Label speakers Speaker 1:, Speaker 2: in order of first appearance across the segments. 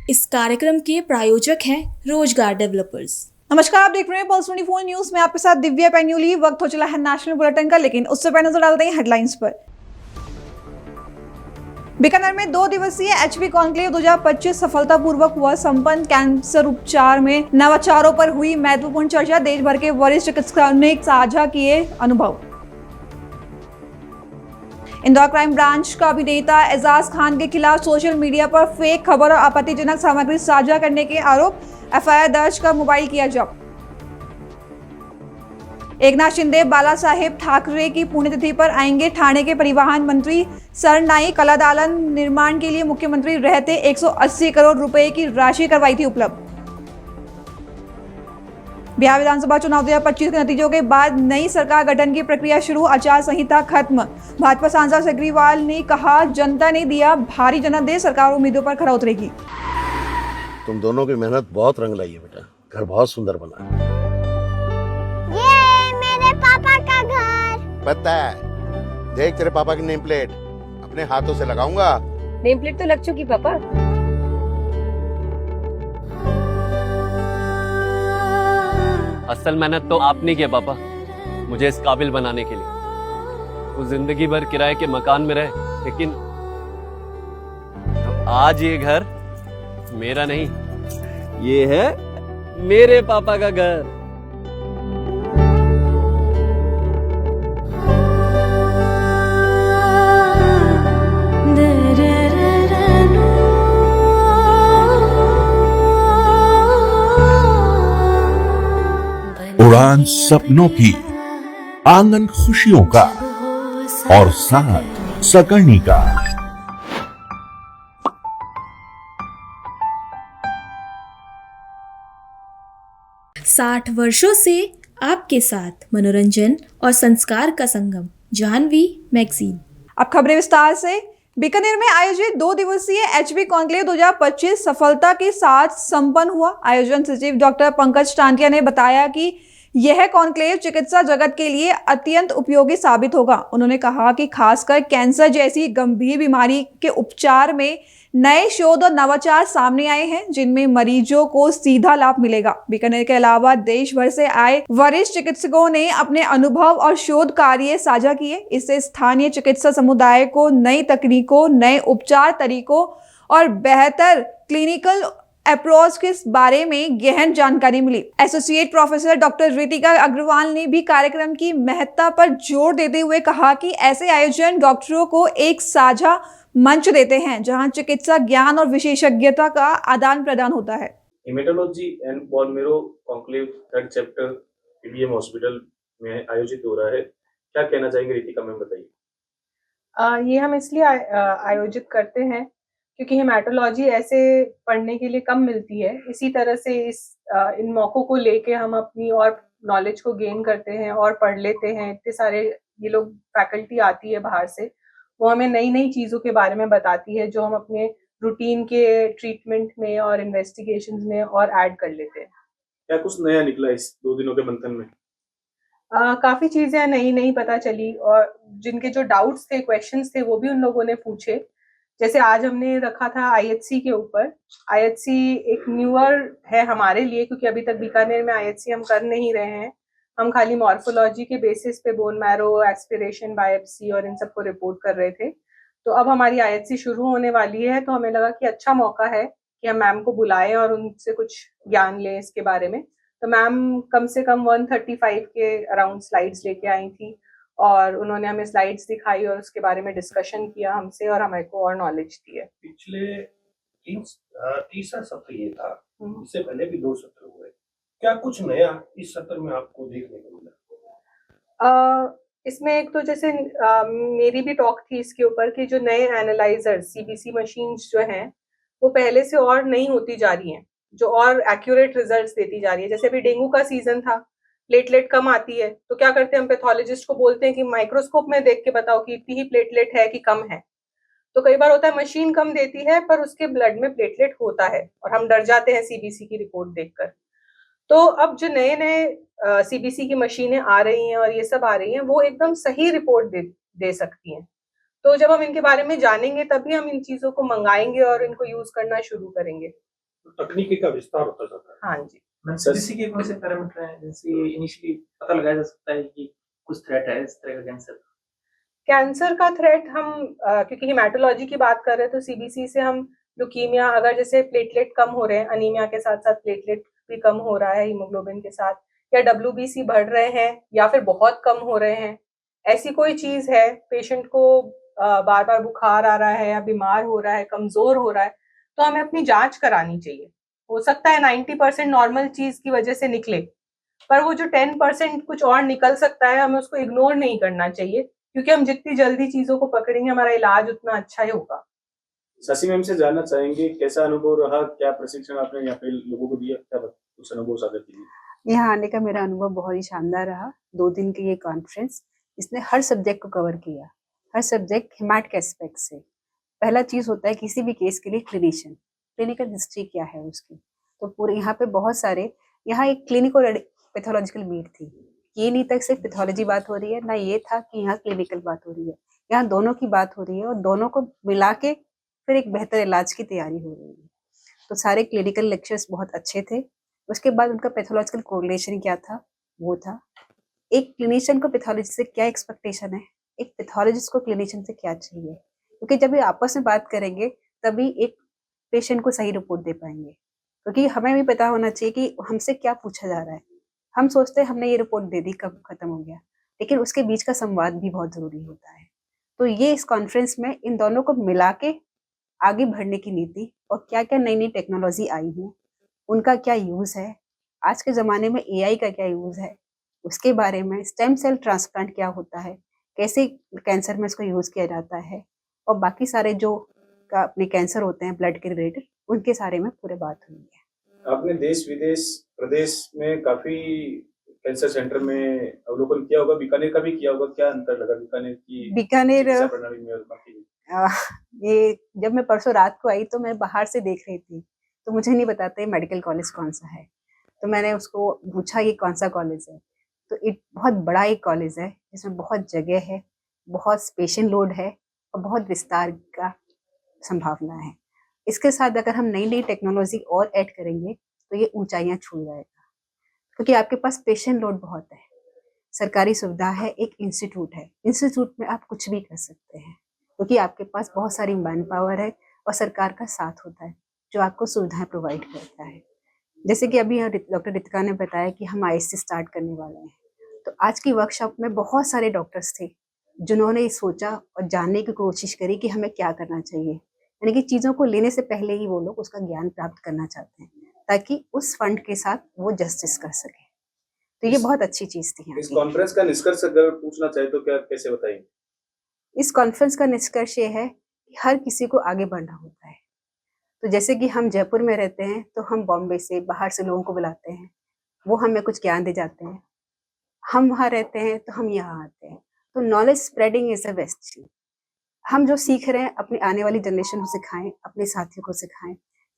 Speaker 1: इस कार्यक्रम के प्रायोजक हैं रोजगार डेवलपर्स।
Speaker 2: नमस्कार, आप देख रहे हैं पल्स 24 न्यूज में आपके साथ दिव्या पैन्यूली। वक्त हो चला है नेशनल बुलेटिन का, लेकिन उससे पहले नजर डालते हैं हेडलाइंस पर। बीकानेर में 2 दिवसीय एचपी कॉन्क्लेव 2025 सफलतापूर्वक हुआ संपन्न। कैंसर उपचार में नवाचारों पर हुई महत्वपूर्ण चर्चा। देश भर के वरिष्ठ चिकित्सकों ने साझा किए अनुभव। इंदौर क्राइम ब्रांच का अभिनेता एजाज खान के खिलाफ सोशल मीडिया पर फेक खबर और आपत्तिजनक सामग्री साझा करने के आरोप। एफआईआर दर्ज कर मोबाइल किया जब्त। एकनाथ शिंदे बाला साहेब ठाकरे की पुण्यतिथि पर आएंगे। ठाणे के परिवहन मंत्री सरनाईक कलादालन निर्माण के लिए मुख्यमंत्री रहते 180 करोड़ रुपए की राशि करवाई थी उपलब्ध। बिहार विधानसभा चुनाव 2025 के नतीजों के बाद नई सरकार गठन की प्रक्रिया शुरू। आचार संहिता खत्म। भाजपा सांसद सिग्रीवाल ने कहा, जनता ने दिया भारी जनादेश, सरकार उम्मीदों पर खरा उतरेगी।
Speaker 3: तुम दोनों की मेहनत बहुत रंग लाई है बेटा, घर बहुत सुंदर बना है।
Speaker 4: ये मेरे पापा का घर।
Speaker 3: पता है, देख तेरे पापा की नेम प्लेट अपने हाथों से लगाऊंगा।
Speaker 5: नेम प्लेट तो लग चुकी पापा।
Speaker 6: असल मेहनत तो आपने की पापा, मुझे इस काबिल बनाने के लिए। वो जिंदगी भर किराए के मकान में रहे, लेकिन आज ये घर मेरा नहीं, ये है मेरे पापा का घर।
Speaker 7: उड़ान सपनों की, आंगन खुशियों का और साथ सकर्णी का।
Speaker 1: साठ वर्षों से आपके साथ मनोरंजन और संस्कार का संगम, जाह्नवी मैगजीन।
Speaker 2: अब खबरें विस्तार से। बीकानेर में आयोजित 2 दिवसीय एचपी कॉन्क्लेव 2025 सफलता के साथ संपन्न हुआ। आयोजन सचिव डॉक्टर पंकज टांटिया ने बताया कि यह कॉन्क्लेव चिकित्सा जगत के लिए अत्यंत उपयोगी साबित होगा। उन्होंने कहा कि खासकर कैंसर जैसी गंभीर बीमारी के उपचार में नए शोध और नवाचार सामने आए हैं, जिनमें मरीजों को सीधा लाभ मिलेगा। बीकानेर के अलावा देश भर से आए वरिष्ठ चिकित्सकों ने अपने अनुभव और शोध कार्य साझा किए। इससे स्थानीय चिकित्सा समुदाय को नई तकनीकों, नए उपचार तरीकों और बेहतर क्लिनिकल अप्रोच के बारे में गहन जानकारी मिली। Associate professor doctor Ritika Agarwal ने भी कार्यक्रम की महत्ता पर जोर देते हुए कहा कि ऐसे आयोजन डॉक्टरों को एक साझा मंच देते हैं, जहां चिकित्सा ज्ञान और विशेषज्ञता का आदान प्रदान होता है।
Speaker 8: Haematology and bone marrow conclave 3rd chapter PBM hospital में आयोजित हो रहा है। क्या कहना चाहेंगे रितिका मैम, बताइए।
Speaker 5: ये हम इसलिए आयोजित करते हैं क्योंकि हेमेटोलॉजी ऐसे पढ़ने के लिए कम मिलती है। इसी तरह से इन मौकों को लेके हम अपनी और नॉलेज को गेन करते हैं और पढ़ लेते हैं। इतने सारे ये लोग फैकल्टी आती है बाहर से, वो हमें नई नई चीज़ों के बारे में बताती है, जो हम अपने रूटीन के ट्रीटमेंट में और इन्वेस्टिगेशंस में और ऐड कर लेते हैं।
Speaker 8: क्या कुछ नया निकला इस 2 दिनों के मंथन में?
Speaker 5: काफ़ी चीज़ें नई नई पता चली, और जिनके जो डाउट्स थे, क्वेश्चंस थे, वो भी उन लोगों ने पूछे। जैसे आज हमने रखा था आईएचसी के ऊपर। आईएचसी एक न्यूअर है हमारे लिए, क्योंकि अभी तक बीकानेर में आईएचसी हम कर नहीं रहे हैं। हम खाली मॉर्फोलॉजी के बेसिस पे बोन मैरो, एस्पिरेशन, बायोप्सी और इन सबको रिपोर्ट कर रहे थे। तो अब हमारी आईएचसी शुरू होने वाली है, तो हमें लगा कि अच्छा मौका है कि हम मैम को बुलाएं और उनसे कुछ ज्ञान लें इसके बारे में। तो मैम कम से कम 135 के अराउंड स्लाइड्स लेके आई थी, और उन्होंने हमें स्लाइड्स दिखाई और उसके बारे में डिस्कशन किया हमसे, और हमें को और नॉलेज दी है।
Speaker 9: पिछले तीसरा सत्र ये था, इससे पहले भी 2 सत्र हुए। क्या कुछ नया इस सत्र में आपको देखने को मिला?
Speaker 5: इसमें एक तो जैसे मेरी भी टॉक थी इसके ऊपर कि जो नए एनालाइजर सीबीसी मशीन्स जो हैं, वो पहले से और नई होती जा रही हैं, जो और एक्यूरेट रिजल्ट्स देती जा रही है। जैसे अभी डेंगू का सीजन था, प्लेटलेट कम आती है, तो क्या करते हैं हम पैथोलॉजिस्ट को बोलते हैं कि माइक्रोस्कोप में देख के बताओ कि इतनी ही प्लेटलेट है कि कम है। तो कई बार होता है मशीन कम देती है पर उसके ब्लड में प्लेटलेट होता है, और हम डर जाते हैं सीबीसी की रिपोर्ट देखकर। तो अब जो नए नए सीबीसी की मशीनें आ रही हैं और ये सब आ रही हैं, वो एकदम सही रिपोर्ट दे सकती हैं। तो जब हम इनके बारे में जानेंगे तभी हम इन चीज़ों को मंगाएंगे और इनको यूज़ करना शुरू करेंगे।
Speaker 9: तो तकनीकी का विस्तार होता जाता है।
Speaker 5: हाँ जी।
Speaker 10: सीबीसी के कौन से पैरामीटर हैं जिनसे इनिशियली पता लगाया जा सकता है कि कुछ थ्रेट है इस तरह का कैंसर?
Speaker 5: कैंसर का थ्रेट हम क्योंकि हिमेटोलॉजी की बात कर रहे हैं तो सीबीसी से हम ल्यूकीमिया, अगर जैसे प्लेटलेट कम हो रहे हैं, अनीमिया के साथ साथ प्लेटलेट भी कम हो रहा है हीमोग्लोबिन के साथ, या डब्ल्यूबीसी बढ़ रहे हैं या फिर बहुत कम हो रहे हैं, ऐसी कोई चीज है, पेशेंट को बार बार बुखार आ रहा है या बीमार हो रहा है, कमजोर हो रहा है, तो हमें अपनी जांच करानी चाहिए। हो सकता है 90% नॉर्मल चीज की वजह से निकले, पर वो जो 10% कुछ और निकल सकता है, हमें उसको इग्नोर नहीं करना चाहिए, क्योंकि हम जितनी जल्दी चीजों को पकड़ेंगे हमारा इलाज उतना अच्छा ही होगा।
Speaker 8: शशि मैम से जानना चाहेंगे कैसा अनुभव रहा, क्या प्रशिक्षण आपने यहाँ पे लोगों को दिया, क्या कुछ अनुभव साझा कीजिए।
Speaker 11: यहाँ आने का मेरा अनुभव बहुत ही शानदार रहा। 2 दिन की ये कॉन्फ्रेंस, इसने हर सब्जेक्ट को कवर किया, हर सब्जेक्ट हिमाट के एस्पेक्ट से। पहला चीज होता है किसी भी केस के लिए क्लिनिकल हिस्ट्री क्या है उसकी, तो पूरे यहाँ पे बहुत सारे, यहाँ एक क्लिनिकल पैथोलॉजिकल मीट थी, ये नहीं तक सिर्फ पैथोलॉजी बात हो रही है, ना ये था कि यहाँ क्लिनिकल बात हो रही है, यहाँ दोनों की बात हो रही है और दोनों को मिला के फिर एक बेहतर इलाज की तैयारी हो रही है। तो सारे क्लिनिकल लेक्चर्स बहुत अच्छे थे। उसके बाद उनका पैथोलॉजिकल कोरिलेशन क्या था, वो था एक क्लिनिशियन को पैथोलॉजी से क्या एक्सपेक्टेशन है, एक पैथोलॉजिस्ट को क्लिनिशियन से क्या चाहिए, क्योंकि जब ये आपस में बात करेंगे तभी एक पेशेंट को सही रिपोर्ट दे पाएंगे। क्योंकि हमें भी पता होना चाहिए कि हमसे क्या पूछा जा रहा है। हम सोचते हैं हमने ये रिपोर्ट दे दी, कब खत्म हो गया, लेकिन उसके बीच का संवाद भी बहुत जरूरी होता है। तो ये इस कॉन्फ्रेंस में इन दोनों को मिला के आगे बढ़ने की नीति और क्या क्या नई नई टेक्नोलॉजी आई है, उनका क्या यूज है, आज के जमाने में एआई का क्या यूज है, उसके बारे में, स्टेम सेल ट्रांसप्लांट क्या होता है, कैसे कैंसर में इसको यूज किया जाता है, और बाकी सारे जो अपने कैंसर होते हैं ब्लड के रिलेटेड, उनके सारे में पूरे बात हुई है।
Speaker 8: आपने देश विदेश प्रदेश में काफी कैंसर सेंटर में अवलोकन किया होगा, बीकानेर का भी किया होगा, क्या अंतर लगा बीकानेर की चिकित्सा प्रणाली में और बाकी?
Speaker 11: ये जब मैं परसों रात को आई तो मैं बाहर से देख रही थी, तो मुझे नहीं बताते मेडिकल कॉलेज कौन सा है, तो मैंने उसको पूछा ये कौन सा कॉलेज है, तो एक बहुत बड़ा एक कॉलेज है जिसमें बहुत जगह है, बहुत पेशेंट लोड है और बहुत विस्तार का संभावना है। इसके साथ अगर हम नई नई टेक्नोलॉजी और ऐड करेंगे तो ये ऊंचाइयां छू जाएगा, क्योंकि आपके पास पेशेंट लोड बहुत है, सरकारी सुविधा है, एक इंस्टीट्यूट है, इंस्टीट्यूट में आप कुछ भी कर सकते हैं, क्योंकि आपके पास बहुत सारी मैन पावर है और सरकार का साथ होता है जो आपको सुविधाएं प्रोवाइड करता है। जैसे कि अभी डॉक्टर रितिका ने बताया कि हम आईएससी स्टार्ट करने वाले हैं, तो आज की वर्कशॉप में बहुत सारे डॉक्टर्स थे जिन्होंने सोचा और जानने की कोशिश करी कि हमें क्या करना चाहिए, यानी कि चीज़ों को लेने से पहले ही वो लोग उसका ज्ञान प्राप्त करना चाहते हैं ताकि उस फंड के साथ वो जस्टिस कर सके। तो ये बहुत अच्छी चीज़ थी।
Speaker 8: इस कॉन्फ्रेंस का निष्कर्ष अगर पूछना चाहे तो क्या कैसे बताएंगे?
Speaker 11: इस कॉन्फ्रेंस का निष्कर्ष ये है कि हर किसी को आगे बढ़ना होता है। तो जैसे कि हम जयपुर में रहते हैं तो हम बॉम्बे से बाहर से लोगों को बुलाते हैं, वो हमें कुछ ज्ञान दे जाते हैं, हम वहाँ रहते हैं तो हम यहाँ आते हैं, तो knowledge spreading is the best चीज। हम जो सीख रहे हैं अपनी आने वाली जनरेशन को सिखाएं, अपने साथियों को सिखाएं,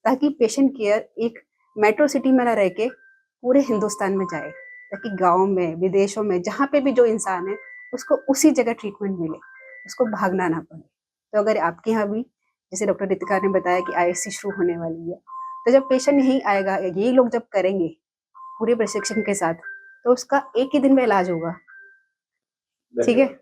Speaker 11: ताकि पेशेंट केयर एक मेट्रो सिटी में ना रह के पूरे हिंदुस्तान में जाए, ताकि गाँव में, विदेशों में, जहाँ पे भी जो इंसान है उसको उसी जगह ट्रीटमेंट मिले, उसको भागना ना पड़े। तो अगर आपके यहाँ भी जैसे डॉक्टर रितिका ने बताया कि आईएससी शुरू होने वाली है, तो जब पेशेंट यहीं आएगा, ये लोग जब करेंगे पूरे प्रशिक्षण के साथ, तो उसका एक ही दिन में इलाज होगा। ठीक है।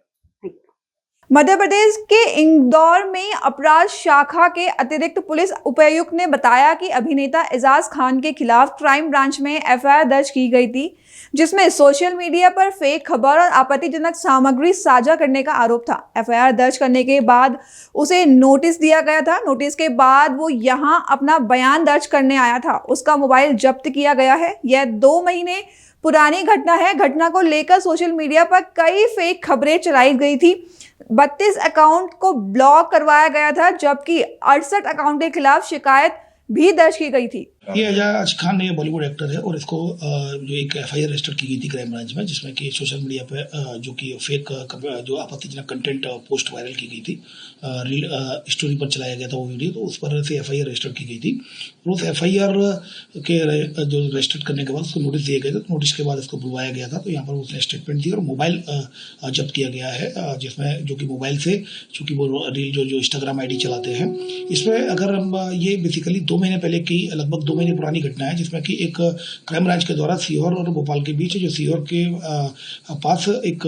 Speaker 2: मध्य प्रदेश के इंदौर में अपराध शाखा के अतिरिक्त पुलिस उपायुक्त ने बताया कि अभिनेता एजाज खान के खिलाफ क्राइम ब्रांच में एफआईआर दर्ज की गई थी, जिसमें सोशल मीडिया पर फेक खबर और आपत्तिजनक सामग्री साझा करने का आरोप था। एफआईआर दर्ज करने के बाद उसे नोटिस दिया गया था। नोटिस के बाद वो यहां अपना बयान दर्ज करने आया था। उसका मोबाइल जब्त किया गया है। यह 2 महीने पुरानी घटना है। घटना को लेकर सोशल मीडिया पर कई फेक खबरें चलाई गई थी। 32 अकाउंट को ब्लॉक करवाया गया था, जबकि 68 अकाउंट के खिलाफ शिकायत भी दर्ज की गई थी।
Speaker 12: ये एजाज खान ये बॉलीवुड एक्टर है और इसको जो एक एफआईआर रजिस्टर की गई थी क्राइम ब्रांच में, जिसमें कि सोशल मीडिया पे जो कि फेक जो आपत्तिजनक कंटेंट पोस्ट वायरल की गई थी, स्टोरी पर चलाया गया था वो वीडियो, तो उस पर से एफआईआर रजिस्टर की गई थी। उस एफआईआर के जो रजिस्टर करने के बाद उसको नोटिस दिए गए थे। नोटिस के बाद इसको बुलवाया गया था, तो यहाँ पर उसने स्टेटमेंट दी और मोबाइल जब्त किया गया है, जिसमें जो कि मोबाइल से चूंकि वो रील जो इंस्टाग्राम आईडी चलाते हैं, इसमें अगर हम ये बेसिकली 2 महीने पहले की लगभग 2 महीने पुरानी घटना है, जिसमें कि एक क्राइम ब्रांच के द्वारा सीहोर और भोपाल के बीच, जो सीहोर के पास एक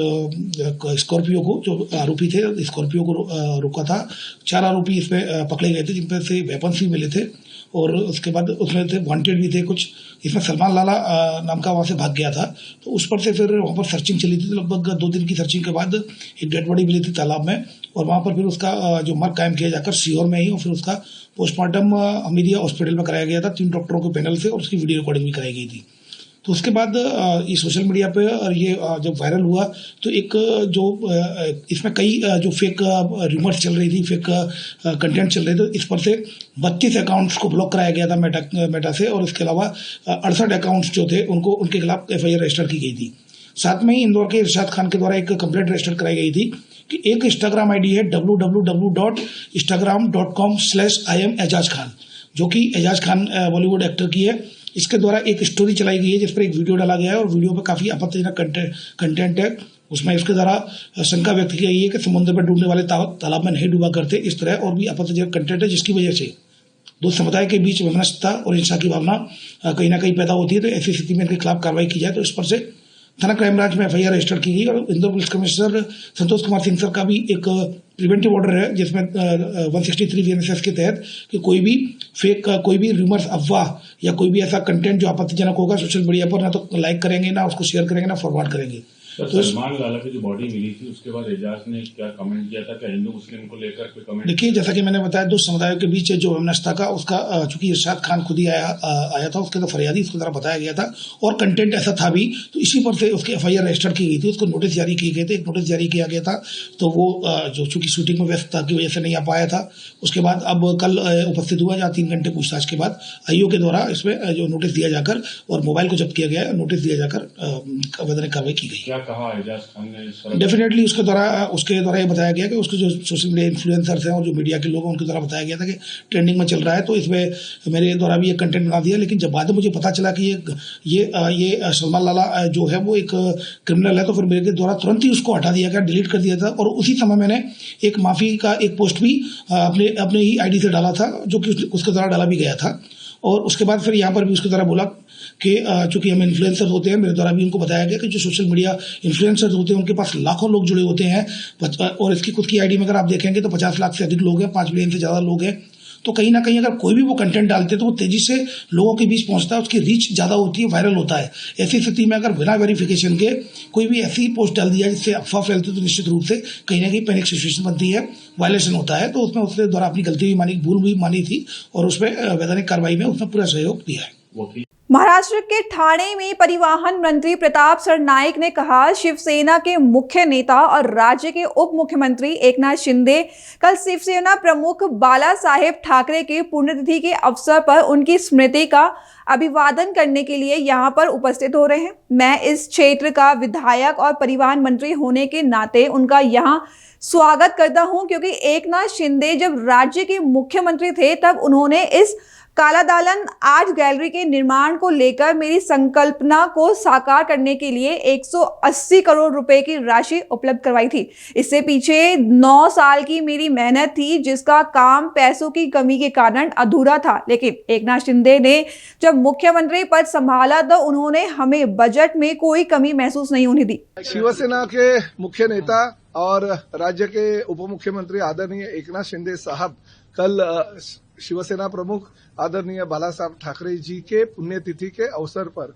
Speaker 12: स्कॉर्पियो को, जो आरोपी थे स्कॉर्पियो को रोका था। 4 आरोपी इसमें पकड़े गए थे, जिनमें से वेपन्स भी मिले थे और उसके बाद उसमें थे वांटेड भी थे कुछ। इसमें सलमान लाला नाम का वहाँ से भाग गया था, तो उस पर से फिर वहाँ पर सर्चिंग चली थी। लगभग 2 दिन की सर्चिंग के बाद एक डेड बॉडी मिली थी तालाब में, और वहाँ पर फिर उसका जो मर्ग कायम किया जाकर सीहोर में ही, और फिर उसका पोस्टमार्टम हमीदिया हॉस्पिटल में कराया गया था 3 डॉक्टरों के पैनल से, और उसकी वीडियो रिकॉर्डिंग भी कराई गई थी। तो उसके बाद ये सोशल मीडिया पे और ये जब वायरल हुआ तो एक जो इसमें कई जो फेक रूमर्स चल रही थी, फेक कंटेंट चल रहे थे, इस पर से 32 अकाउंट्स को ब्लॉक कराया गया था मेटा से, और इसके अलावा 68 अकाउंट्स जो थे उनके खिलाफ FIR रजिस्टर की गई थी। साथ में ही इंदौर के इरशाद खान के द्वारा एक कंप्लेंट रजिस्टर कराई गई थी कि एक इंस्टाग्राम ID है www.instagram.com/IamEjaz Khan, जो कि एजाज खान बॉलीवुड एक्टर की है। इसके द्वारा एक स्टोरी चलाई गई है जिस पर एक वीडियो डाला गया है, और वीडियो पर काफ़ी आपत्तिजनक कंटेंट है। उसमें इसके द्वारा शंका व्यक्त की गई है कि समुद्र पर डूबने वाले तालाब में नहीं डूबा करते, इस तरह और भी आपत्तिजनक कंटेंट है, जिसकी वजह से दो समुदाय के बीच वैमनस्यता और हिंसा की भावना कहीं ना कहीं पैदा होती है। तो ऐसी स्थिति में इनके खिलाफ कार्रवाई की जाए। तो इस पर से थाना क्राइम ब्रांच में FIR रजिस्टर की गई, और Indore police commissioner Santosh Kumar Singh sir का भी एक प्रिवेंटिव ऑर्डर है, जिसमें 163 VNSS के तहत कि कोई भी फेक, कोई भी रूमर्स, अफवाह या कोई भी ऐसा कंटेंट जो आपत्तिजनक होगा सोशल मीडिया पर, ना तो लाइक करेंगे, ना उसको शेयर करेंगे, ना फॉरवर्ड करेंगे।
Speaker 13: तो सलमान लाला की जो बॉडी मिली थी उसके बाद एजाज ने क्या कमेंट किया था? क्या हिंदू मुस्लिम को लेकर कोई कमेंट?
Speaker 12: देखिए, जैसा कि मैंने बताया, 2 समुदायों के बीच जो वैमनस्यता का उसका चूंकि इरशाद खान खुद ही आया था, उसके तो फरियादी, उसके द्वारा बताया गया था, और कंटेंट ऐसा था भी, तो इसी पर से उसकी FIR रजिस्टर की गई थी। उसको नोटिस जारी किए गए थे, एक नोटिस जारी किया गया था, तो वो जो चूंकि शूटिंग में व्यस्त था की वजह से नहीं आ पाया था। उसके बाद अब कल उपस्थित हुआ, जहाँ 3 घंटे पूछताछ के बाद IO के द्वारा इसमें जो नोटिस दिया जाकर और मोबाइल को जब्त किया गया, नोटिस दिया जाकर वैधानिक कार्रवाई की गई।
Speaker 13: क्या कहा एजाज?
Speaker 12: डेफिनेटली उसके द्वारा ये बताया गया कि उसके जो सोशल मीडिया इन्फ्लुएंसर्स हैं और जो मीडिया के लोग हैं, उनके द्वारा बताया गया था कि ट्रेंडिंग में चल रहा है, तो इसमें मेरे द्वारा भी एक कंटेंट बना दिया। लेकिन जब बाद में मुझे पता चला कि ये सलमान लाला जो है वो एक क्रिमिनल है, तो फिर मेरे द्वारा तुरंत ही उसको हटा दिया गया, डिलीट कर दिया था। और उसी समय मैंने एक माफ़ी का एक पोस्ट भी अपने ही ID से डाला था, जो कि उसके द्वारा डाला भी गया था। और उसके बाद फिर यहाँ पर भी उसके द्वारा बोला कि चूंकि हम इन्फ्लुएंसर होते हैं, मेरे द्वारा भी उनको बताया गया कि जो सोशल मीडिया इन्फ्लुएंसर्स होते हैं उनके पास लाखों लोग जुड़े होते हैं, और इसकी खुद की ID में अगर आप देखेंगे तो 50 लाख से अधिक लोग हैं, 5 मिलियन से ज़्यादा लोग हैं। तो कहीं ना कहीं अगर कोई भी वो कंटेंट डालते हैं तो वो तेजी से लोगों के बीच पहुंचता है, उसकी रीच ज़्यादा होती है, वायरल होता है। ऐसी स्थिति में अगर बिना वेरिफिकेशन के कोई भी ऐसी पोस्ट डाल दिया जिससे अफवाह फैलती है, तो निश्चित रूप से कहीं ना कहीं पैनिक सिचुएशन बनती है, वायलेशन होता है। तो उसमें उसके द्वारा अपनी गलती भी मानी, भूल भी मानी थी, और उसमें वैधानिक कार्रवाई में उसने पूरा सहयोग दिया है।
Speaker 2: महाराष्ट्र के ठाणे में परिवहन मंत्री प्रताप सरनाईक ने कहा, शिवसेना के मुख्य नेता और राज्य के उप मुख्यमंत्री एकनाथ शिंदे कल शिवसेना प्रमुख बाला साहेब ठाकरे के पुण्यतिथि के अवसर पर उनकी स्मृति का अभिवादन करने के लिए यहां पर उपस्थित हो रहे हैं। मैं इस क्षेत्र का विधायक और परिवहन मंत्री होने के नाते उनका यहां स्वागत करता हूं, क्योंकि एकनाथ शिंदे जब राज्य के मुख्यमंत्री थे तब उन्होंने इस कालादालन आर्ट गैलरी के निर्माण को लेकर मेरी संकल्पना को साकार करने के लिए 180 करोड़ रुपए की राशि उपलब्ध करवाई थी। इससे पीछे 9 साल की मेरी मेहनत थी, जिसका काम पैसों की कमी के कारण अधूरा था। लेकिन एकनाथ शिंदे ने जब मुख्यमंत्री पद संभाला तो उन्होंने हमें बजट में कोई कमी महसूस नहीं होने दी।
Speaker 14: शिवसेना के मुख्य नेता और राज्य के उप मुख्यमंत्री आदरणीय एकनाथ शिंदे साहब कल शिवसेना प्रमुख आदरणीय बाला साहब ठाकरे जी के पुण्यतिथि के अवसर पर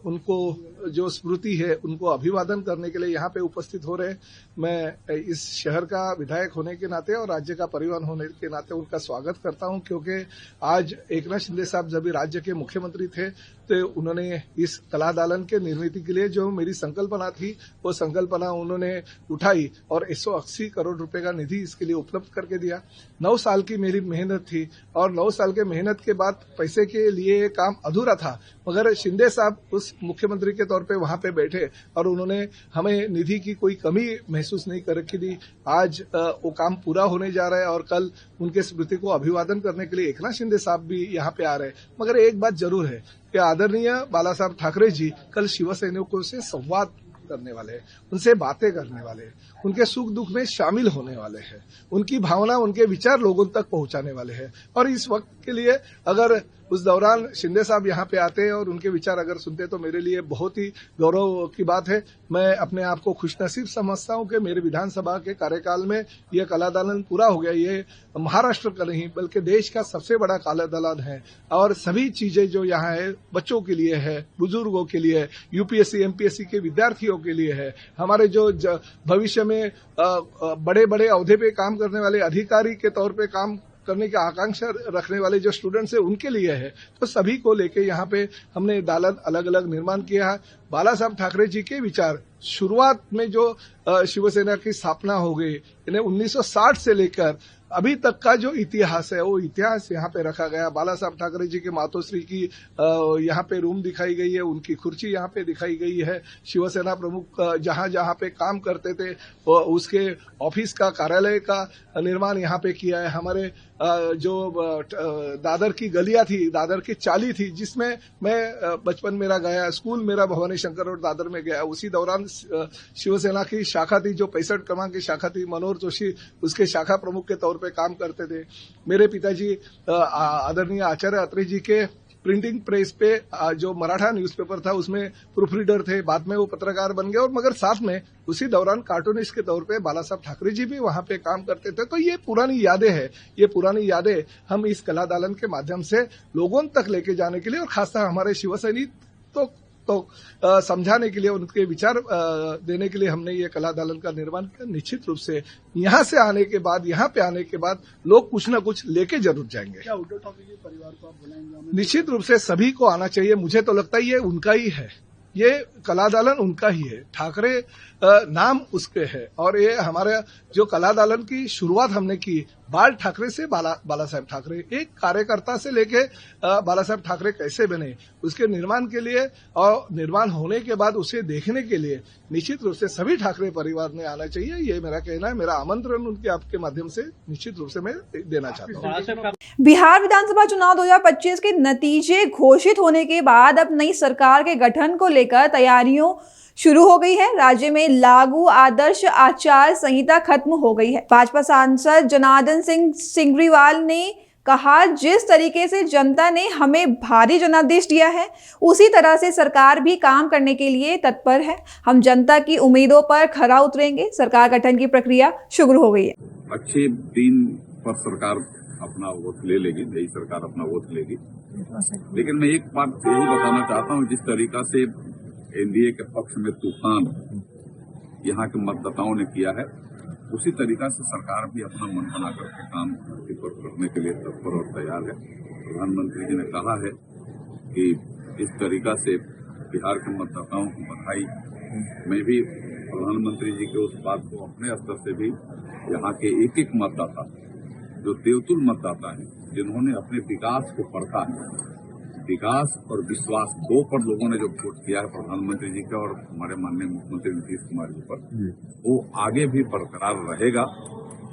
Speaker 14: उनको जो स्मृति है उनको अभिवादन करने के लिए यहाँ पे उपस्थित हो रहे। मैं इस शहर का विधायक होने के नाते और राज्य का परिवहन होने के नाते उनका स्वागत करता हूँ, क्योंकि आज एकनाथ शिंदे साहब जब भी राज्य के मुख्यमंत्री थे तो उन्होंने इस कलादालन के निर्मित के लिए जो मेरी संकल्पना थी वो संकल्पना उन्होंने उठाई और 180 करोड़ रुपए का निधि इसके लिए उपलब्ध करके दिया। 9 साल की मेरी मेहनत थी और 9 साल के मेहनत के बाद पैसे के लिए काम अधूरा था, मगर शिंदे साहब उस मुख्यमंत्री के तौर पे वहां पे बैठे और उन्होंने हमें निधि की कोई कमी महसूस नहीं करके दी। आज वो काम पूरा होने जा रहा है और कल उनके स्मृति को अभिवादन करने के लिए एकनाथ शिंदे साहब भी यहाँ पे आ रहे हैं। मगर एक बात जरूर है कि आदरणीय बाला साहब ठाकरे जी कल शिवसैनिकों से संवाद करने वाले हैं, उनसे बातें करने वाले हैं, उनके सुख दुख में शामिल होने वाले हैं, उनकी भावना, उनके विचार लोगों तक पहुंचाने वाले हैं। और इस वक्त के लिए अगर उस दौरान शिंदे साहब यहाँ पे आते और उनके विचार अगर सुनते तो मेरे लिए बहुत ही गौरव की बात है। मैं अपने आप को खुशनसीब समझता हूँ कि मेरे विधानसभा के कार्यकाल में यह कला दालन पूरा हो गया। ये महाराष्ट्र का नहीं बल्कि देश का सबसे बड़ा कला दालन है और सभी चीजें जो यहाँ है बच्चों के लिए है, बुजुर्गों के लिए, यूपीएससी एमपीएससी के विद्यार्थियों के लिए है, हमारे जो भविष्य में बड़े बड़े अहदे पे काम करने वाले अधिकारी के तौर पे काम करने की आकांक्षा रखने वाले जो स्टूडेंट्स हैं उनके लिए है। तो सभी को लेके यहाँ पे हमने दालन अलग अलग निर्माण किया है। बाला साहब ठाकरे जी के विचार शुरुआत में जो शिवसेना की स्थापना हो गई, इन्हें 1960 से लेकर अभी तक का जो इतिहास है वो इतिहास यहाँ पे रखा गया। बाला साहब ठाकरे जी के मातोश्री की यहाँ पे रूम दिखाई गई है, उनकी कुर्सी यहाँ पे दिखाई गई है। शिवसेना प्रमुख जहाँ जहाँ पे काम करते थे उसके ऑफिस का, कार्यालय का निर्माण यहाँ पे किया है। हमारे जो दादर की गलियां थी, दादर की चाली थी, जिसमें मैं बचपन मेरा गया, स्कूल मेरा भवानी शंकर रोड दादर में गया। उसी दौरान शिवसेना की शाखा थी जो 65 क्रमांक की शाखा थी, मनोहर जोशी उसके शाखा प्रमुख के तौर पे काम करते थे। मेरे पिताजी आदरणीय आचार्य अत्रे जी के प्रिंटिंग प्रेस पे जो मराठा न्यूज़पेपर था उसमें प्रूफ रीडर थे, बाद में वो पत्रकार बन गए और मगर साथ में उसी दौरान कार्टूनिस्ट के तौर पे बाला साहब ठाकरे जी भी वहां पे काम करते थे। तो ये पुरानी यादें हैं, ये पुरानी यादें हम इस कला दालन के माध्यम से लोगों तक लेके जाने के लिए और खासकर हमारे शिवसैनिक तो समझाने के लिए, उनके विचार देने के लिए हमने ये कला दालन का निर्माण किया। निश्चित रूप से यहाँ से आने के बाद, यहाँ पे आने के बाद लोग कुछ न कुछ लेके जरूर जाएंगे।
Speaker 12: क्या उद्धव ठाकरे के परिवार को आप बुलाएंगे?
Speaker 14: निश्चित रूप से सभी को आना चाहिए। मुझे तो लगता है ये उनका ही है, ये कला दालन उनका ही है। ठाकरे नाम उसके है और ये हमारे जो कला दालन की शुरुआत हमने की बाल ठाकरे से बाला साहब ठाकरे, एक कार्यकर्ता से लेके बाला साहब ठाकरे कैसे बने उसके निर्माण के लिए और निर्माण होने के बाद उसे देखने के लिए निश्चित रूप से सभी ठाकरे परिवार ने आना चाहिए। ये मेरा कहना है, मेरा आमंत्रण उनके आपके माध्यम से निश्चित रूप से मैं देना चाहता हूँ।
Speaker 2: बिहार विधानसभा चुनाव 2025 के नतीजे घोषित होने के बाद अब नई सरकार के गठन को लेकर तैयारियों शुरू हो गई है। राज्य में लागू आदर्श आचार संहिता खत्म हो गई है। भाजपा सांसद जनार्दन सिंह सिंगरीवाल ने कहा, जिस तरीके से जनता ने हमें भारी जनादेश दिया है उसी तरह से सरकार भी काम करने के लिए तत्पर है। हम जनता की उम्मीदों पर खरा उतरेंगे। सरकार गठन की प्रक्रिया शुरू हो गई है।
Speaker 15: अच्छे दिन पर सरकार अपना वोट ले लेगी, नई सरकार अपना वोट लेगी। लेकिन मैं एक बात यही बताना चाहता हूँ, जिस तरीका से एनडीए के पक्ष में तूफान यहाँ के मतदाताओं ने किया है, उसी तरीका से सरकार भी अपना मन बना करके काम करने के लिए तत्पर और तैयार है। प्रधानमंत्री जी ने कहा है कि इस तरीका से बिहार के मतदाताओं को बधाई। मैं भी प्रधानमंत्री जी के उस बात को अपने स्तर से भी यहाँ के एक एक मतदाता, जो देवतुल मतदाता हैं, जिन्होंने अपने विकास को परखा है, विकास और विश्वास दो पर लोगों ने जो वोट किया है प्रधानमंत्री जी का और हमारे माननीय मुख्यमंत्री नीतीश कुमार जी पर, वो आगे भी बरकरार रहेगा।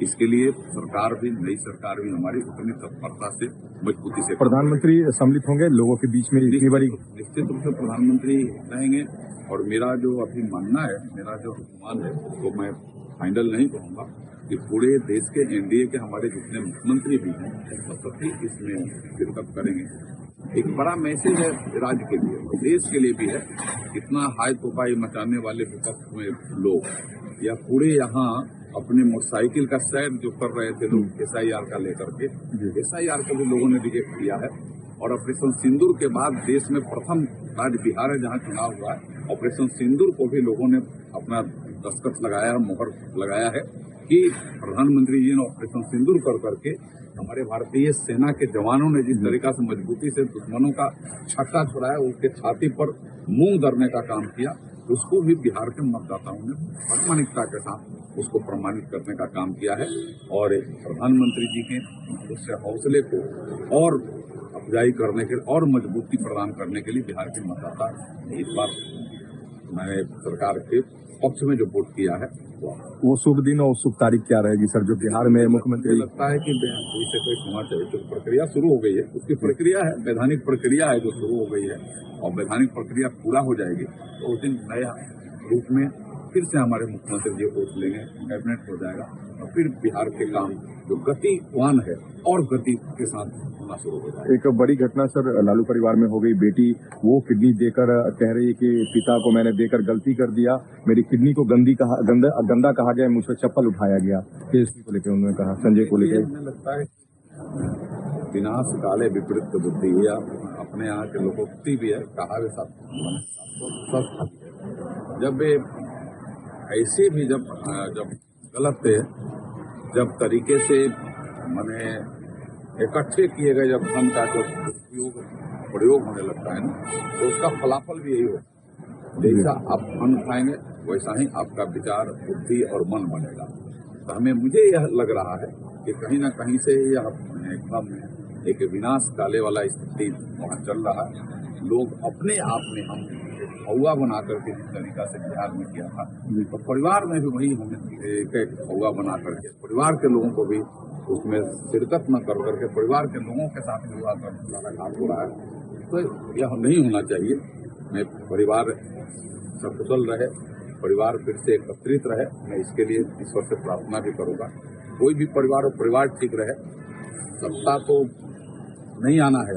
Speaker 15: इसके लिए सरकार भी, नई सरकार भी हमारी उतनी तत्परता से, मजबूती से।
Speaker 16: प्रधानमंत्री सम्मिलित होंगे लोगों के बीच में इतनी बड़ी?
Speaker 15: निश्चित रूप से प्रधानमंत्री रहेंगे और मेरा जो अभी मानना है, मेरा जो अनुमान है, वो मैं फाइनल नहीं कहूँगा कि पूरे देश के एनडीए के हमारे जितने मुख्यमंत्री भी हैं वो सभी इसमें शिरकत करेंगे। एक बड़ा मैसेज है राज्य के लिए, देश के लिए भी है। इतना हाई तोपाई मचाने वाले विपक्ष में लोग या पूरे यहाँ अपने मोटरसाइकिल का सैर जो कर रहे थे लोग एसआईआर का लेकर के, एसआईआर को भी लोगों ने रिजेक्ट किया है। और ऑपरेशन सिंदूर के बाद देश में प्रथम राज्य बिहार है जहाँ चुनाव हुआ है। ऑपरेशन सिंदूर को भी लोगों ने अपना दस्तखत लगाया है, मोहर लगाया है कि प्रधानमंत्री जी ने ऑपरेशन सिंदूर कर करके हमारे भारतीय सेना के जवानों ने जिस तरीका से मजबूती से दुश्मनों का छक्का छुड़ाया, उसके छाती पर मूंग धरने का काम किया, उसको भी बिहार के मतदाताओं ने प्रामाणिकता के साथ उसको प्रमाणित करने का काम किया है। और प्रधानमंत्री जी के उस हौसले को और अफजाई करने के और मजबूती प्रदान करने के लिए बिहार के मतदाता इस बार मैंने सरकार के पक्ष में जो वोट किया है
Speaker 16: वो शुभ दिन और शुभ तारीख क्या रहेगी सर, जो बिहार में मुख्यमंत्री?
Speaker 15: लगता है कि इसे कोई क्षमा चाहिए, तो प्रक्रिया शुरू हो गई है, उसकी प्रक्रिया है, वैधानिक प्रक्रिया है जो शुरू हो गई है और वैधानिक प्रक्रिया पूरा हो जाएगी तो उस दिन नया रूप में फिर से हमारे मुख्यमंत्री जी वोट लेंगे, कैबिनेट हो जाएगा। फिर बिहार के काम जो गतिवान है और गति के साथ होना शुरू हो जाए।
Speaker 16: एक बड़ी घटना सर लालू परिवार में हो गई। बेटी वो किडनी देकर कह रही है कि पिता को मैंने देकर गलती कर दिया, मेरी किडनी को गंदा कहा गया, मुझसे चप्पल उठाया गया। केस को लेकर उन्होंने कहा, संजय को लेकर।
Speaker 15: मुझे लगता है विनाश काले विपरीत बुद्धि या अपने यहाँ के लोकोक्ति भी है, कहा भी सब जब ऐसे भी जब गलत जब तरीके से माने इकट्ठे किए गए जब धन का जो प्रयोग होने लगता है ना, तो उसका फलाफल भी यही होगा। जैसा आप धन खाएंगे वैसा ही आपका विचार, बुद्धि और मन बनेगा। तो हमें मुझे यह लग रहा है कि कहीं ना कहीं से यह एकदम एक विनाश काले वाला स्थिति वहाँ चल रहा है। लोग अपने आप में हम हौवा बना करके जिस तरीका से बिहार में किया था, तो परिवार में भी वही हमें एक हौवा बना करके परिवार के लोगों को भी उसमें शिरकत न कर करके परिवार के लोगों के साथ विवाह करने काम हो रहा है। तो यह नहीं होना चाहिए। मैं परिवार सकुशल रहे, परिवार फिर से एकत्रित रहे, मैं इसके लिए ईश्वर से प्रार्थना भी करूँगा। कोई भी परिवार हो, परिवार ठीक रहे। सत्ता तो नहीं आना है,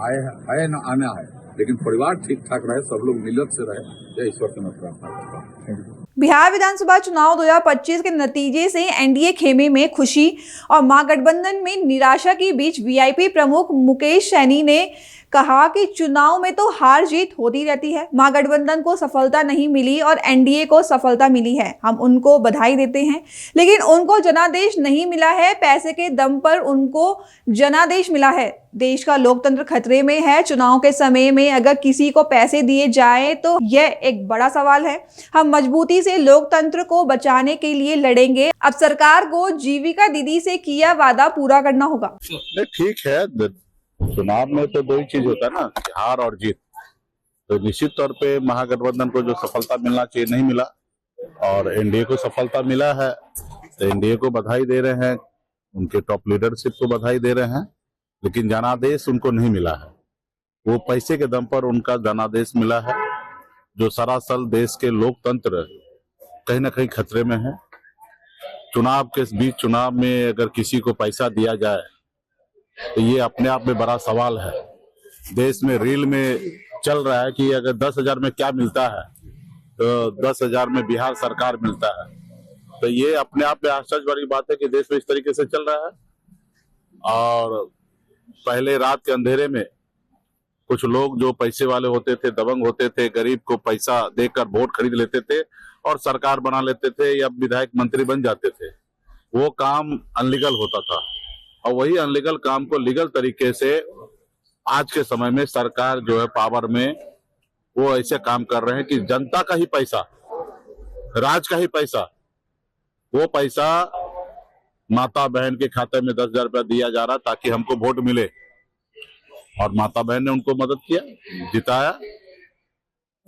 Speaker 15: आए न आना है, लेकिन परिवार ठीक ठाक रहे, सब लोग मिलत से रहे, यह ईश्वर से मैं प्रार्थना करता हूँ।
Speaker 2: बिहार विधानसभा चुनाव 2025 के नतीजे से एनडीए खेमे में खुशी और महागठबंधन में निराशा के बीच वीआईपी प्रमुख मुकेश सैनी ने कहा कि चुनाव में तो हार जीत होती रहती है, महागठबंधन को सफलता नहीं मिली और एनडीए को सफलता मिली है, हम उनको बधाई देते हैं, लेकिन उनको जनादेश नहीं मिला है। पैसे के दम पर उनको जनादेश मिला है। देश का लोकतंत्र खतरे में है। चुनाव के समय में अगर किसी को पैसे दिए जाए तो यह एक बड़ा सवाल है। हम मजबूती से लोकतंत्र को बचाने के लिए लड़ेंगे। अब सरकार को जीविका दीदी से किया वादा पूरा करना होगा।
Speaker 17: ठीक है, चुनाव में तो दो ही चीज होता है ना, हार और जीत। तो निश्चित तौर पे महागठबंधन को जो सफलता मिलना चाहिए नहीं मिला और एनडीए को सफलता मिला है, तो एनडीए को बधाई दे रहे हैं, उनके टॉप लीडरशिप को बधाई दे रहे हैं, लेकिन जनादेश उनको नहीं मिला है। वो पैसे के दम पर उनका जनादेश मिला है, जो सरासर देश के लोकतंत्र कहीं ना कहीं खतरे में है। चुनाव के बीच चुनाव में अगर किसी को पैसा दिया जाए तो ये अपने आप में बड़ा सवाल है। देश में रील में चल रहा है कि अगर 10,000 में क्या मिलता है तो 10,000 में बिहार सरकार मिलता है। तो ये अपने आप में आश्चर्य वाली बात है कि देश में इस तरीके से चल रहा है। और पहले रात के अंधेरे में कुछ लोग जो पैसे वाले होते थे, दबंग होते थे, गरीब को पैसा देकर वोट खरीद लेते थे और सरकार बना लेते थे या विधायक मंत्री बन जाते थे। वो काम अनलीगल होता था और वही अनलीगल काम को लीगल तरीके से आज के समय में सरकार जो है पावर में, वो ऐसे काम कर रहे हैं कि जनता का ही पैसा, राज का ही पैसा, वो पैसा माता बहन के खाते में 10,000 रुपया दिया जा रहा ताकि हमको वोट मिले। और माता बहन ने उनको मदद किया, जिताया।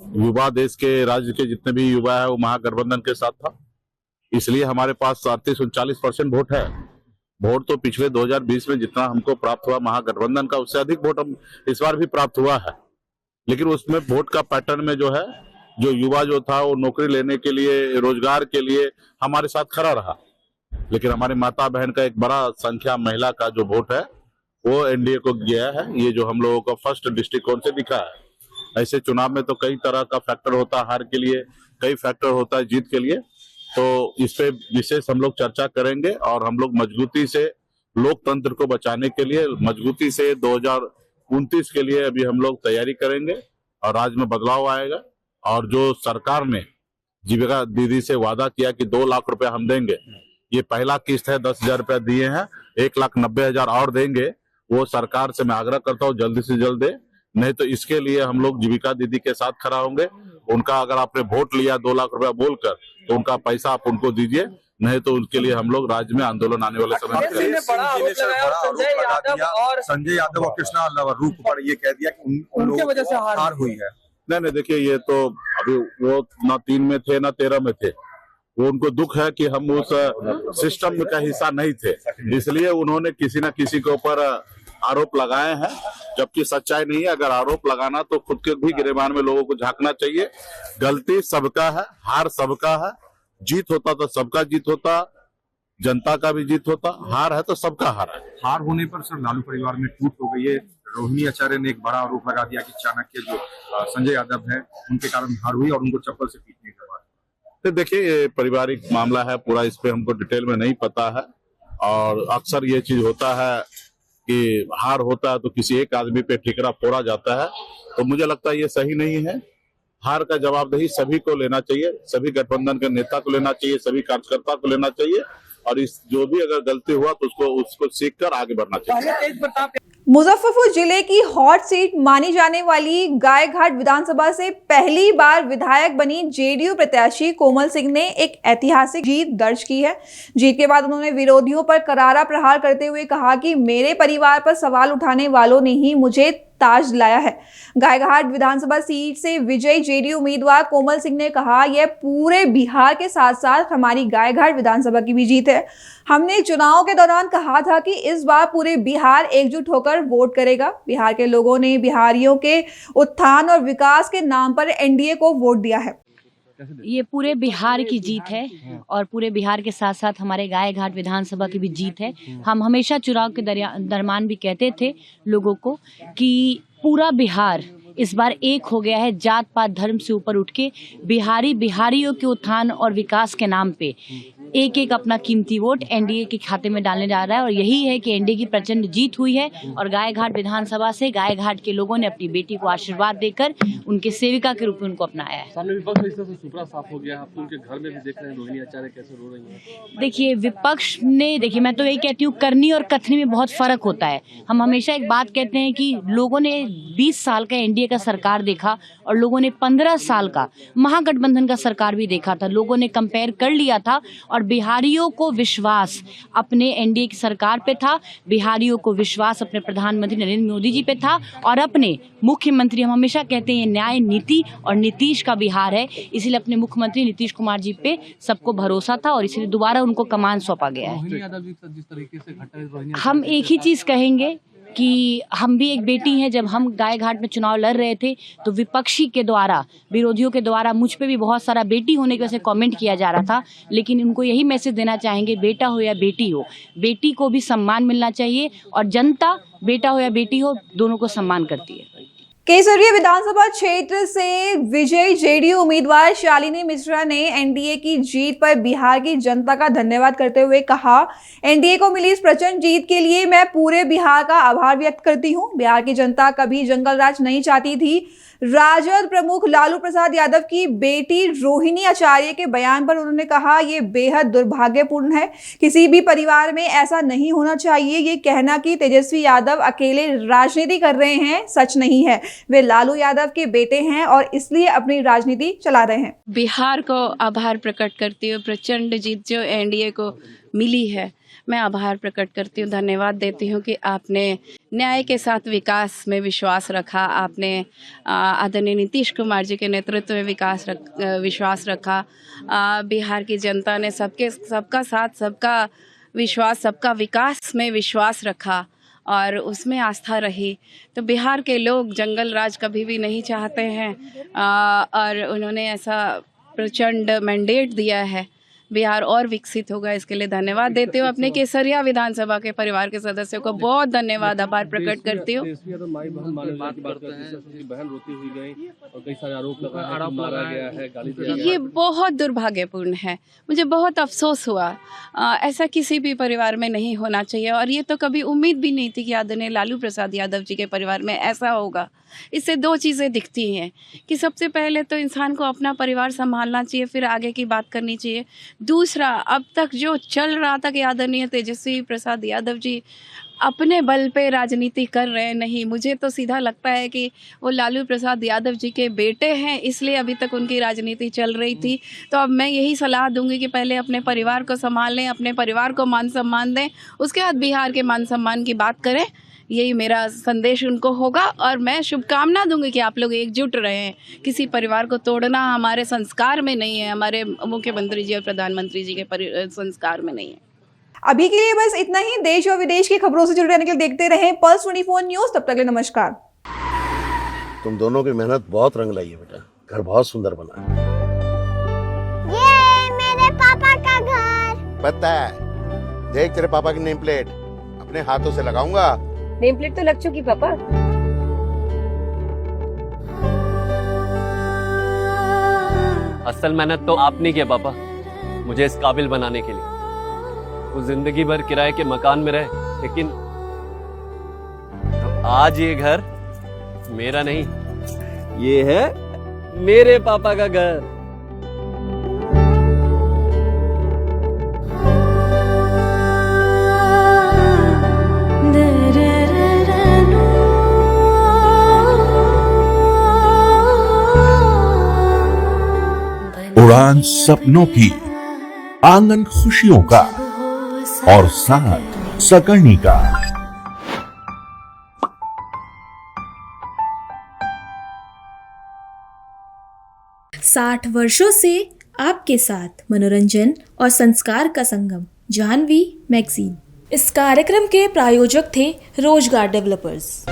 Speaker 17: युवा देश के राज्य के जितने भी युवा है वो महागठबंधन के साथ था, इसलिए हमारे पास 38-39% वोट है। वोट तो पिछले 2020 में जितना हमको प्राप्त हुआ महागठबंधन का, उससे अधिक वोट हम इस बार भी प्राप्त हुआ है। लेकिन उसमें वोट का पैटर्न में जो है, जो युवा जो था वो नौकरी लेने के लिए, रोजगार के लिए हमारे साथ खड़ा रहा। लेकिन हमारी माता बहन का एक बड़ा संख्या महिला का जो वोट है वो एनडीए को गया है। ये जो हम लोगों का फर्स्ट दृष्टिकोण से दिखा है। ऐसे चुनाव में तो कई तरह का फैक्टर होता है, हार के लिए कई फैक्टर होता है, जीत के लिए। तो इस पे विशेष हम लोग चर्चा करेंगे और हम लोग मजबूती से लोकतंत्र को बचाने के लिए, मजबूती से 2029 के लिए अभी हम लोग तैयारी करेंगे और राज्य में बदलाव आएगा। और जो सरकार ने जीविका दीदी से वादा किया कि 2 लाख रुपया हम देंगे, ये पहला किस्त है, 10,000 रुपया दिए हैं, 1,90,000 और देंगे। वो सरकार से मैं आग्रह करता हूँ जल्दी से जल्द दे, नहीं तो इसके लिए हम लोग जीविका दीदी के साथ खड़ा होंगे। उनका अगर आपने वोट लिया 2 लाख रुपया बोलकर, तो उनका पैसा आप उनको दीजिए, नहीं तो उनके लिए हम लोग राज्य में आंदोलन आने वाले समय में
Speaker 18: संजय यादव और कृष्णा रूप पर ये कह दिया कि उनके वजह से हार हुई है।
Speaker 17: नहीं, देखिए ये तो अभी वो ना 3 में थे ना 13 में थे। वो उनको दुख है कि हम उस सिस्टम का हिस्सा नहीं थे, इसलिए उन्होंने किसी न किसी के ऊपर आरोप लगाए हैं, जबकि सच्चाई नहीं है। अगर आरोप लगाना तो खुद के भी गिरेबान में लोगों को झांकना चाहिए। गलती सबका है, हार सबका है, जीत होता तो सबका जीत होता। जनता का भी जीत होता, हार है तो सबका हार है।
Speaker 18: हार होने पर सर लालू परिवार में टूट हो गई है। रोहिणी आचार्य ने एक बड़ा आरोप लगा दिया कि चाणक्य जो संजय यादव है उनके कारण हार हुई और उनको चप्पल से पीटने के बाद।
Speaker 17: तो देखिए, ये पारिवारिक मामला है, पूरा इस पे हमको डिटेल में नहीं पता है। और अक्सर ये चीज होता है कि हार होता है तो किसी एक आदमी पे ठिकरा फोड़ा जाता है, तो मुझे लगता है ये सही नहीं है। हार का जवाबदेही सभी को लेना चाहिए, सभी गठबंधन के नेता को लेना चाहिए, सभी कार्यकर्ता को लेना चाहिए, और इस जो भी अगर गलती हुआ तो उसको सीख कर आगे बढ़ना चाहिए।
Speaker 2: मुजफ्फरपुर जिले की हॉट सीट मानी जाने वाली गायघाट विधानसभा से पहली बार विधायक बनी जेडीयू प्रत्याशी कोमल सिंह ने एक ऐतिहासिक जीत दर्ज की है। जीत के बाद उन्होंने विरोधियों पर करारा प्रहार करते हुए कहा कि मेरे परिवार पर सवाल उठाने वालों ने ही मुझे ताज दिलाया है। गायघाट विधानसभा सीट से विजयी जेडीयू उम्मीदवार कोमल सिंह ने कहा, यह पूरे बिहार के साथ साथ हमारी गायघाट विधानसभा की भी जीत है। हमने चुनाव के दौरान कहा था कि इस बार पूरे बिहार एकजुट होकर वोट करेगा। बिहार के लोगों ने बिहारियों के उत्थान और विकास के नाम पर एनडीए को वोट दिया है।
Speaker 19: ये पूरे बिहार की जीत है और पूरे बिहार के साथ साथ हमारे गायघाट विधानसभा की भी जीत है। हम हमेशा चुनाव के दरमियान भी कहते थे लोगों को कि पूरा बिहार इस बार एक हो गया है, जात पात धर्म से ऊपर उठ के बिहारियों के उत्थान और विकास के नाम पे एक एक अपना कीमती वोट एनडीए के खाते में डालने जा रहा है। और यही है कि एनडीए की प्रचंड जीत हुई है और गायघाट विधानसभा से गायघाट के लोगों ने अपनी बेटी को आशीर्वाद देकर उनके सेविका के रूप में उनको अपनाया है।
Speaker 6: सामने विपक्ष इस तरह से सुपड़ा साफ हो गया, आप उनके घर में भी देख रहे हैं रोहिणी आचार्य कैसे रो रही हैं।
Speaker 19: देखिए, विपक्ष ने, देखिए मैं तो यही कहती हूँ, करनी और कथनी में बहुत फर्क होता है। हम हमेशा एक बात कहते हैं कि लोगों ने 20 साल का एनडीए का सरकार देखा और लोगों ने 15 साल का महागठबंधन का सरकार भी देखा था। लोगों ने कंपेयर कर लिया था और बिहारियों को विश्वास अपने एनडीए की सरकार पे था, बिहारियों को विश्वास अपने प्रधानमंत्री नरेंद्र मोदी जी पे था और अपने मुख्यमंत्री, हम हमेशा कहते हैं न्याय नीति और नीतीश का बिहार है, इसलिए अपने मुख्यमंत्री नीतीश कुमार जी पे सबको भरोसा था और इसलिए दोबारा उनको कमान सौंपा गया है। हम एक ही चीज कहेंगे कि हम भी एक बेटी हैं। जब हम गायघाट में चुनाव लड़ रहे थे तो विपक्षी के द्वारा, विरोधियों के द्वारा मुझ पे भी बहुत सारा बेटी होने की वजह से कमेंट किया जा रहा था, लेकिन उनको यही मैसेज देना चाहेंगे, बेटा हो या बेटी हो, बेटी को भी सम्मान मिलना चाहिए और जनता बेटा हो या बेटी हो दोनों को सम्मान करती है।
Speaker 2: केसरिया विधानसभा क्षेत्र से विजयी जेडीयू उम्मीदवार शालिनी मिश्रा ने एनडीए की जीत पर बिहार की जनता का धन्यवाद करते हुए कहा, एनडीए को मिली इस प्रचंड जीत के लिए मैं पूरे बिहार का आभार व्यक्त करती हूं। बिहार की जनता कभी जंगल राज नहीं चाहती थी। राजद प्रमुख लालू प्रसाद यादव की बेटी रोहिणी आचार्य के बयान पर उन्होंने कहा, ये बेहद दुर्भाग्यपूर्ण है, किसी भी परिवार में ऐसा नहीं होना चाहिए। ये कहना कि तेजस्वी यादव अकेले राजनीति कर रहे हैं सच नहीं है। वे लालू यादव के बेटे हैं और इसलिए अपनी राजनीति चला रहे हैं।
Speaker 20: बिहार को आभार प्रकट करती हूँ, प्रचंड जीत जो एनडीए को मिली है, मैं आभार प्रकट करती हूँ, धन्यवाद देती हूँ कि आपने न्याय के साथ विकास में विश्वास रखा, आपने आदरणीय नीतीश कुमार जी के नेतृत्व में विश्वास रखा। बिहार की जनता ने सबका साथ, सबका विश्वास, सबका विकास में विश्वास रखा और उसमें आस्था रही। तो बिहार के लोग जंगल राज कभी भी नहीं चाहते हैं और उन्होंने ऐसा प्रचंड मैंडेट दिया है। बिहार और विकसित होगा, इसके लिए धन्यवाद देती हूँ। अपने केसरिया विधानसभा के परिवार के सदस्यों को बहुत धन्यवाद, आभार प्रकट करती हूँ। ये बहुत दुर्भाग्यपूर्ण है, मुझे बहुत अफसोस हुआ। ऐसा किसी भी परिवार में नहीं होना चाहिए और ये तो कभी उम्मीद भी नहीं थी कि आदरणीय लालू प्रसाद यादव जी के परिवार में ऐसा होगा। इससे दो चीज़ें दिखती हैं कि सबसे पहले तो इंसान को अपना परिवार संभालना चाहिए, फिर आगे की बात करनी चाहिए। दूसरा, अब तक जो चल रहा था कि आदरणीय तेजस्वी प्रसाद यादव जी अपने बल पे राजनीति कर रहे हैं, नहीं, मुझे तो सीधा लगता है कि वो लालू प्रसाद यादव जी के बेटे हैं, इसलिए अभी तक उनकी राजनीति चल रही थी। तो अब मैं यही सलाह दूंगी कि पहले अपने परिवार को संभालें, अपने परिवार को मान सम्मान दें, उसके बाद बिहार के मान सम्मान की बात करें। यही मेरा संदेश उनको होगा और मैं शुभकामना दूंगी कि आप लोग एकजुट रहें। किसी परिवार को तोड़ना हमारे संस्कार में नहीं है, हमारे मुख्यमंत्री जी और प्रधानमंत्री जी के संस्कार में नहीं है।
Speaker 2: अभी के लिए बस इतना ही। देश और विदेश की खबरों से जुड़े रहने के लिए देखते रहें पल्स 24 न्यूज। तब तक के लिए नमस्कार।
Speaker 3: तुम दोनों की मेहनत बहुत रंग लाई है बेटा, घर बहुत सुंदर बना है।
Speaker 4: ये मेरे पापा का घर।
Speaker 3: पता है, देख तेरे पापा की नेम प्लेट अपने हाथों से लगाऊंगा।
Speaker 21: नेम प्लेट तो लग चुकी पापा।
Speaker 6: असल मेहनत तो आपने किया पापा मुझे इस काबिल बनाने के लिए। वो जिंदगी भर किराए के मकान में रहे, लेकिन आज ये घर मेरा नहीं, ये है मेरे पापा का घर।
Speaker 7: उड़ान सपनों की, आंगन खुशियों का और साथ सकर्णी का।
Speaker 1: साठ वर्षों से आपके साथ मनोरंजन और संस्कार का संगम, जाह्नवी मैगजीन। इस कार्यक्रम के प्रायोजक थे रोजगार डेवलपर्स।